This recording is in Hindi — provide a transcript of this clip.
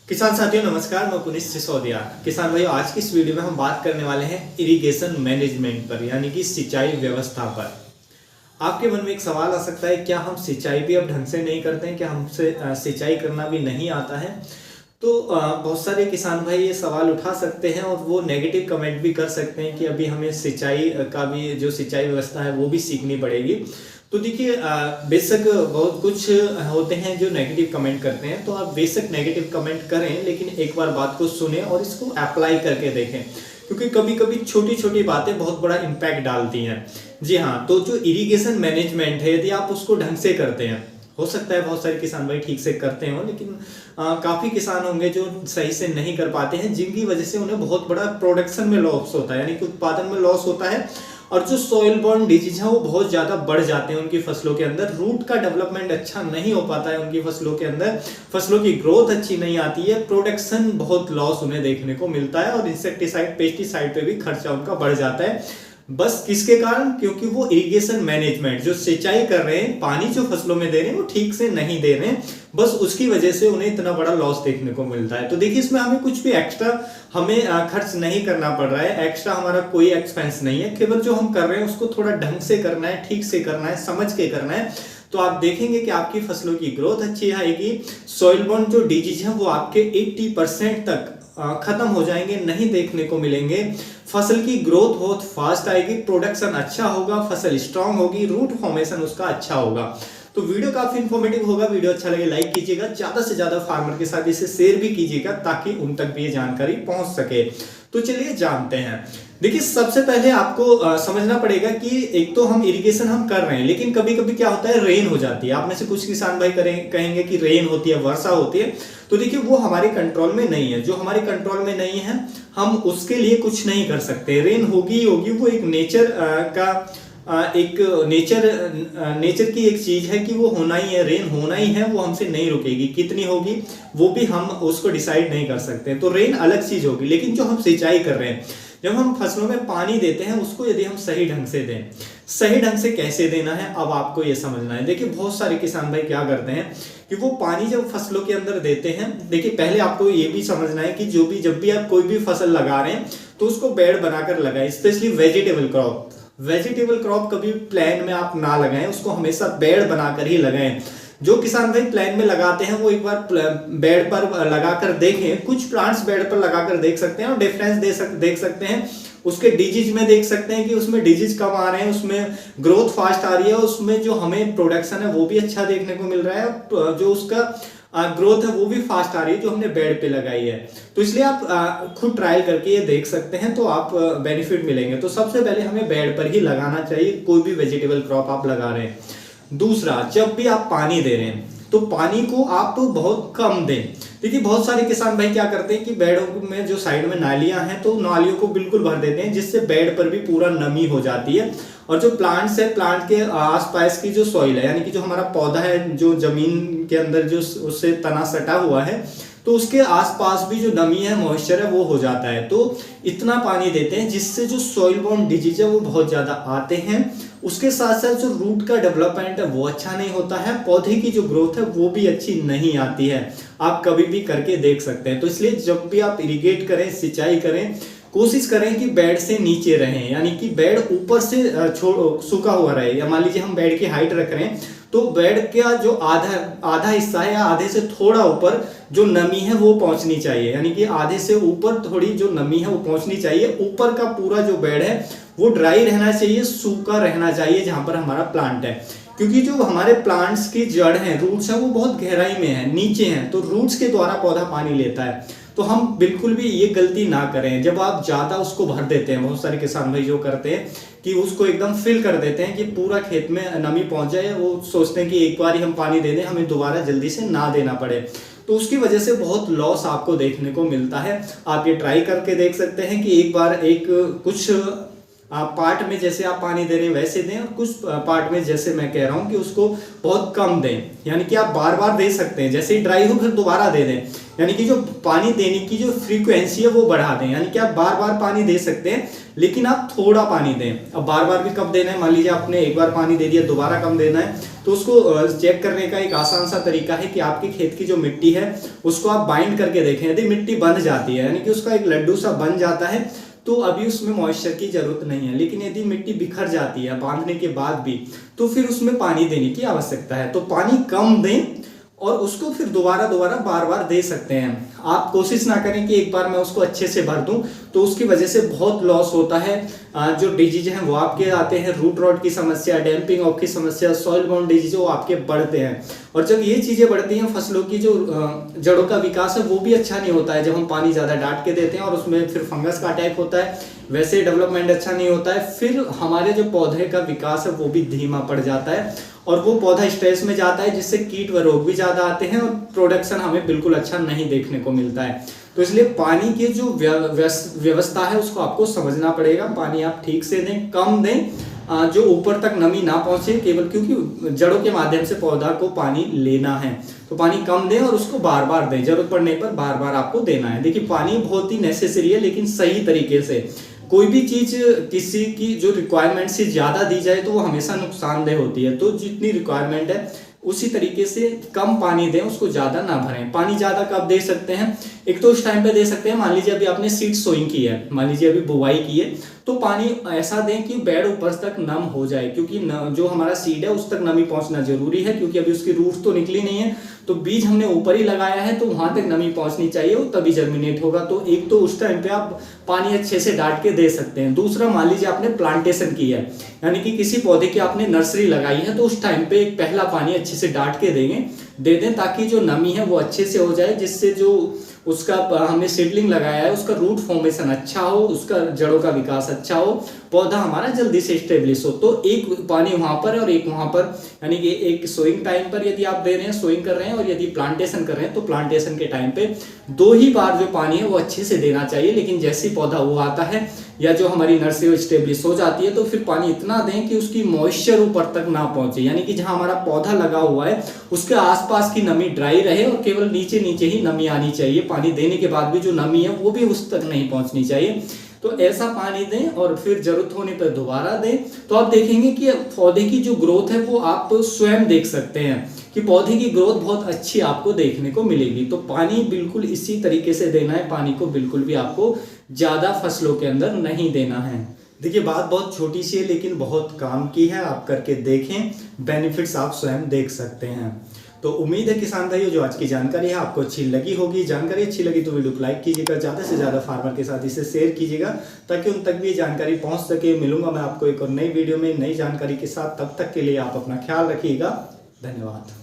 किसान साथियों नमस्कार, मैं पुनीत सिसोदिया। किसान भाइयों, आज की इस वीडियो में हम बात करने वाले हैं इरिगेशन मैनेजमेंट पर, यानी कि सिंचाई व्यवस्था पर। आपके मन में एक सवाल आ सकता है, क्या हम सिंचाई भी अब ढंग से नहीं करते हैं? क्या हमसे सिंचाई करना भी नहीं आता है? तो बहुत सारे किसान भाई ये सवाल उठा सकते हैं और वो नेगेटिव कमेंट भी कर सकते हैं कि अभी हमें सिंचाई का भी जो सिंचाई व्यवस्था है वो भी सीखनी पड़ेगी। तो देखिए, बेशक बहुत कुछ होते हैं जो नेगेटिव कमेंट करते हैं, तो आप बेशक नेगेटिव कमेंट करें, लेकिन एक बार बात को सुने और इसको अप्लाई करके देखें, क्योंकि कभी कभी छोटी छोटी बातें बहुत बड़ा इम्पैक्ट डालती हैं। जी हाँ, तो जो इरिगेशन मैनेजमेंट है, यदि आप उसको ढंग से करते हैं, हो सकता है बहुत सारे किसान भाई ठीक से करते हो, लेकिन काफी किसान होंगे जो सही से नहीं कर पाते हैं, जिनकी वजह से उन्हें बहुत बड़ा प्रोडक्शन में लॉस होता है, यानी कि उत्पादन में लॉस होता है। और जो सॉइल बॉर्न डिजीज है वो बहुत ज्यादा बढ़ जाते हैं उनकी फसलों के अंदर। रूट का डेवलपमेंट अच्छा नहीं हो पाता है उनकी फसलों के अंदर, फसलों की ग्रोथ अच्छी नहीं आती है, प्रोडक्शन बहुत लॉस उन्हें देखने को मिलता है, और इंसेक्टिसाइड पेस्टिसाइड पे भी खर्चा उनका बढ़ जाता है। बस किसके कारण? क्योंकि वो इरिगेशन मैनेजमेंट, जो सिंचाई कर रहे हैं, पानी जो फसलों में दे रहे हैं वो ठीक से नहीं दे रहे हैं, बस उसकी वजह से उन्हें इतना बड़ा लॉस देखने को मिलता है। तो देखिए, इसमें हमें कुछ भी एक्स्ट्रा हमें खर्च नहीं करना पड़ रहा है, एक्स्ट्रा हमारा कोई एक्सपेंस नहीं है, केवल जो हम कर रहे हैं उसको थोड़ा ढंग से करना है, ठीक से करना है, समझ के करना है। तो आप देखेंगे कि आपकी फसलों की ग्रोथ अच्छी आएगी, सॉइल बॉर्न जो डिजीज है वो आपके 80% तक खत्म हो जाएंगे, नहीं देखने को मिलेंगे। फसल की ग्रोथ बहुत फास्ट आएगी, प्रोडक्शन अच्छा होगा, फसल स्ट्रांग होगी, रूट फॉर्मेशन उसका अच्छा होगा। तो वीडियो काफी इंफॉर्मेटिव होगा। वीडियो अच्छा लगे लाइक कीजिएगा, ज्यादा से ज्यादा फार्मर के साथ इसे शेयर भी कीजिएगा, ताकि उन तक भी ये जानकारी पहुंच सके। तो चलिए जानते हैं। देखिए, सबसे पहले आपको समझना पड़ेगा कि एक तो हम इरिगेशन हम कर रहे हैं, लेकिन कभी कभी क्या होता है, रेन हो जाती है। आप में से कुछ किसान भाई कहेंगे कि रेन होती है, वर्षा होती है। तो देखिए, वो हमारे कंट्रोल में नहीं है। जो हमारे कंट्रोल में नहीं है, हम उसके लिए कुछ नहीं कर सकते। रेन होगी ही होगी, वो एक नेचर का एक नेचर की एक चीज है कि वो होना ही है, रेन होना ही है, वो हमसे नहीं रुकेगी। कितनी होगी वो भी हम उसको डिसाइड नहीं कर सकते। तो रेन अलग चीज होगी, लेकिन जो हम सिंचाई कर रहे हैं, जब हम फसलों में पानी देते हैं, उसको यदि हम सही ढंग से दें, सही ढंग से कैसे देना है, अब आपको ये समझना है। देखिए, बहुत सारे किसान भाई क्या करते हैं कि वो पानी जब फसलों के अंदर देते हैं, देखिए पहले आपको ये भी समझना है कि जब भी आप कोई भी फसल लगा रहे हैं, तो उसको बेड बनाकर लगाएं। स्पेशली वेजिटेबल क्रॉप कभी प्लान में आप ना लगाएं, उसको हमेशा बेड बनाकर ही लगाएं। जो किसान भाई प्लान में लगाते हैं, वो एक बार बेड पर लगाकर देखें। कुछ प्लांट्स बेड पर लगाकर देख सकते हैं और डिफरेंस देख सकते हैं। उसके डिजीज में देख सकते हैं कि उसमें डिजीज कम आ रहे हैं, उसमें ग्रोथ फास्ट आ रही है, उसमें जो हमें प्रोडक्शन है वो भी अच्छा देखने को मिल रहा है, जो उसका ग्रोथ है वो भी फास्ट आ रही है, जो हमने बेड पे लगाई है। तो इसलिए आप खुद ट्रायल करके ये देख सकते हैं, तो आप बेनिफिट मिलेंगे। तो सबसे पहले हमें बेड पर ही लगाना चाहिए, कोई भी वेजिटेबल क्रॉप आप लगा रहे हैं। दूसरा, जब भी आप पानी दे रहे हैं, तो पानी को आप बहुत कम दें। देखिए, बहुत सारे किसान भाई क्या करते हैं कि बेडों में जो साइड में नालियां हैं, तो नालियों को बिल्कुल भर देते हैं, जिससे बेड पर भी पूरा नमी हो जाती है। और जो प्लांट्स है, प्लांट के आसपास की जो सॉइल है, यानी कि जो हमारा पौधा है, जो जमीन के अंदर जो उससे तना सटा हुआ है, तो उसके आसपास भी जो नमी है, मॉइस्चर है, वो हो जाता है। तो इतना पानी देते हैं जिससे जो सॉइल बॉर्न डिजीज है वो बहुत ज्यादा आते हैं। उसके साथ साथ जो रूट का डेवलपमेंट है वो अच्छा नहीं होता है, पौधे की जो ग्रोथ है वो भी अच्छी नहीं आती है। आप कभी भी करके देख सकते हैं। तो इसलिए जब भी आप इरिगेट करें, सिंचाई करें, कोशिश करें कि बेड से नीचे रहें, यानी कि बेड ऊपर से सूखा हुआ रहे। या मान लीजिए हम बेड की हाइट रख रहे हैं, तो बेड का जो आधा हिस्सा है, या आधे से थोड़ा ऊपर जो नमी है वो पहुंचनी चाहिए, यानी कि आधे से ऊपर थोड़ी जो नमी है वो पहुंचनी चाहिए। ऊपर का पूरा जो बेड है वो ड्राई रहना चाहिए, सूखा रहना चाहिए जहां पर हमारा प्लांट है। क्योंकि जो हमारे प्लांट्स की जड़ है, रूट्स है, वो बहुत गहराई में है, नीचे हैं, तो रूट्स के द्वारा पौधा पानी लेता है। तो हम बिल्कुल भी ये गलती ना करें। जब आप ज्यादा उसको भर देते हैं, बहुत सारे किसान भाई जो करते हैं कि उसको एकदम फिल कर देते हैं कि पूरा खेत में नमी पहुंच जाए, वो सोचते हैं कि एक बार ही हम पानी दे दें, हमें दोबारा जल्दी से ना देना पड़े। तो उसकी वजह से बहुत लॉस आपको देखने को मिलता है। आप ये ट्राई करके देख सकते हैं कि एक बार कुछ पार्ट में जैसे आप पानी दे रहे हैं वैसे दें, और कुछ पार्ट में जैसे मैं कह रहा हूं कि उसको बहुत कम दें। यानी कि आप बार बार दे सकते हैं, जैसे ही ड्राई हो फिर दोबारा दे दें। यानी कि जो पानी देने की जो फ्रीक्वेंसी है वो बढ़ा दें, यानी कि आप बार बार पानी दे सकते हैं लेकिन आप थोड़ा पानी दें। अब बार बार भी कब देना है, मान लीजिए आपने एक बार पानी दे दिया, दोबारा कम देना है, तो उसको चेक करने का एक आसान सा तरीका है कि आपके खेत की जो मिट्टी है उसको आप बाइंड करके देखें। यदि मिट्टी बंध जाती है, यानी कि उसका एक लड्डू सा बन जाता है, तो अभी उसमें मॉइस्चर की जरूरत नहीं है। लेकिन यदि मिट्टी बिखर जाती है बांधने के बाद भी, तो फिर उसमें पानी देने की आवश्यकता है। तो पानी कम दें और उसको फिर दोबारा बार बार दे सकते हैं। आप कोशिश ना करें कि एक बार मैं उसको अच्छे से भर दूं, तो उसकी वजह से बहुत लॉस होता है। जो डिजीज हैं वो आपके आते हैं, रूट रॉट की समस्या, डैम्पिंग ऑफ की समस्या, सॉइल बाउंड डिजीज वो आपके बढ़ते हैं। और जब ये चीजें बढ़ती हैं, फसलों की जो जड़ों का विकास है वो भी अच्छा नहीं होता है। जब हम पानी ज्यादा डांट के देते हैं और उसमें फिर फंगस का अटैक होता है, वैसे डेवलपमेंट अच्छा नहीं होता है। फिर हमारे जो पौधे का विकास है वो भी धीमा पड़ जाता है और वो पौधा स्ट्रेस में जाता है, जिससे कीट व रोग भी ज्यादा आते हैं और प्रोडक्शन हमें बिल्कुल अच्छा नहीं देखने को मिलता है। तो इसलिए पानी की जो व्यवस्था है उसको आपको समझना पड़ेगा। पानी आप ठीक से दें, कम दें, जो ऊपर तक नमी ना पहुंचे, केवल क्योंकि जड़ों के माध्यम से पौधा को पानी लेना है। तो पानी कम दें और उसको बार बार दें, जरूरत पड़ने पर बार बार आपको देना है। देखिए पानी बहुत ही नेसेसरी है, लेकिन सही तरीके से। कोई भी चीज किसी की जो रिक्वायरमेंट से ज्यादा दी जाए तो वो हमेशा नुकसानदेह होती है। तो जितनी रिक्वायरमेंट है उसी तरीके से कम पानी दें, उसको ज्यादा ना भरें। पानी ज्यादा कब दे सकते हैं, एक तो उस टाइम पे दे सकते हैं, मान लीजिए अभी आपने सीड सोइंग की है, मान लीजिए अभी बुवाई की है, तो पानी ऐसा दें कि बेड ऊपर तक नम हो जाए, क्योंकि जो हमारा सीड है उस तक नमी पहुंचना जरूरी है, क्योंकि अभी उसकी रूट तो निकली नहीं है। तो बीज हमने ऊपर ही लगाया है, तो वहां तक नमी पहुंचनी चाहिए, वो तभी जर्मिनेट होगा। तो एक तो उस टाइम पे आप पानी अच्छे से डांट के दे सकते हैं। दूसरा, मान लीजिए आपने प्लांटेशन की है, यानी कि किसी पौधे की आपने नर्सरी लगाई है, तो उस टाइम पे एक पहला पानी अच्छे से डांट के दे दें, ताकि जो नमी है वो अच्छे से हो जाए, जिससे जो उसका हमने सीडलिंग लगाया है उसका रूट फॉर्मेशन अच्छा हो, उसका जड़ों का विकास अच्छा हो, पौधा हमारा जल्दी से स्टेब्लिश हो। तो एक पानी वहां पर और एक वहां पर, यानी कि एक सोइंग टाइम पर यदि आप दे रहे हैं, सोइंग कर रहे हैं, और यदि प्लांटेशन कर रहे हैं तो प्लांटेशन के टाइम पे 2 ही बार जो पानी है वो अच्छे से देना चाहिए। लेकिन जैसे ही पौधा वो आता है या जो हमारी नर्सरी स्टेब्लिश हो जाती है, तो फिर पानी इतना दें कि उसकी मॉइस्चर ऊपर तक ना पहुंचे, यानी कि जहां हमारा पौधा लगा हुआ है उसके आसपास की नमी ड्राई रहे और केवल नीचे नीचे ही नमी आनी चाहिए। पानी देने के बाद भी जो नमी है वो भी उस तक नहीं पहुंचनी चाहिए। तो ऐसा पानी दें और फिर जरूरत होने पर दोबारा दें। तो आप देखेंगे कि पौधे की जो ग्रोथ है वो आप स्वयं देख सकते हैं कि पौधे की ग्रोथ बहुत अच्छी आपको देखने को मिलेगी। तो पानी बिल्कुल इसी तरीके से देना है, पानी को बिल्कुल भी आपको ज्यादा फसलों के अंदर नहीं देना है। देखिए बात बहुत छोटी सी है लेकिन बहुत काम की है, आप करके देखें, बेनिफिट्स आप स्वयं देख सकते हैं। तो उम्मीद है किसान भाइयों जो आज की जानकारी है आपको अच्छी लगी होगी। जानकारी अच्छी लगी तो वीडियो को लाइक कीजिएगा, ज़्यादा से ज़्यादा फार्मर के साथ इसे शेयर कीजिएगा ताकि उन तक भी ये जानकारी पहुंच सके। मिलूंगा मैं आपको एक और नई वीडियो में नई जानकारी के साथ, तब तक के लिए आप अपना ख्याल रखिएगा। धन्यवाद।